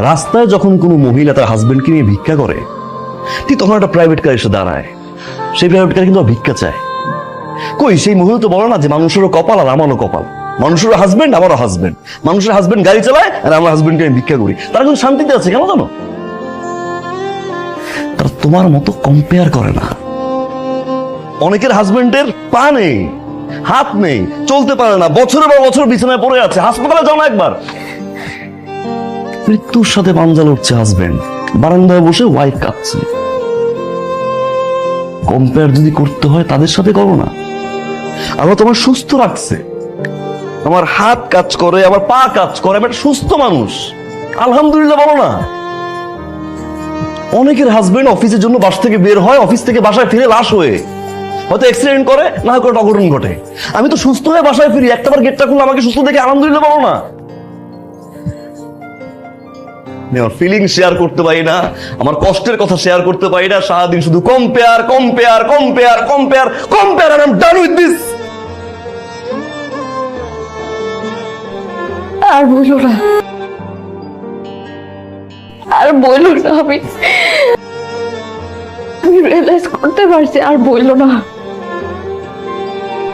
রাস্তায় যখন কোনো মহিলা তার হাজবেন্ডকে নিয়ে ভিক্ষা করে, ঠিক তখন একটা প্রাইভেট কার এসে দাঁড়ায়, সেই প্রাইভেট কার কিন্তু ভিক্ষা চায়। কই সেই মহিলা তো বলে না যে মানুষেরও কপাল আর আমারও কপাল, মানুষেরও হাজবেন্ড আমারও হাজবেন্ড, মানুষের হাজবেন্ড গাড়ি চালায় আর আমার হাজবেন্ডকে আমি ভিক্ষা করি, তারা কিন্তু শান্তিতে আছে। কেন জানো? তারা তোমার মতো কম্পেয়ার করে না। অনেকের হাজবেন্ডের পা নেই, হাত নেই, চলতে পারে না, বছরের পর বছর বিছানায় পড়ে আছে, হাসপাতালে যাও না একবার। মৃত্যুর সাথে পাঞ্জা লড়ছে হাজবেন্ড, বারান্দায় বসে ওয়াইফ কাঁদছে। কম্পেয়ার যদি করতে হয় তাদের সাথে করো না। আমার তোমার সুস্থ রাখছে, আমার হাত কাজ করে, আমার পা কাজ করে, আমি একটা সুস্থ মানুষ, আলহামদুলিল্লাহ বলো না। অনেকের হাজবেন্ড অফিসের জন্য বাসা থেকে বের হয়, অফিস থেকে বাসায় ফিরে লাশ হয়ে, হয়তো অ্যাক্সিডেন্ট করে, না হয় কোনো অঘটন ঘটে। আমি তো সুস্থ হয়ে বাসায় ফিরি, একটাবার গেটটা খুলে আমাকে সুস্থ দেখে আলহামদুলিল্লাহ বলো না। আমার ফিলিং শেয়ার করতে পারি না, আমার কষ্টের কথা শেয়ার করতে পারি না, সারাদিন শুধু compare compare compare compare compare, আর I am done with this. আর বলো না, আর বললো না, আমি রিয়েলাইজ করতে পারছি, আর বললো না।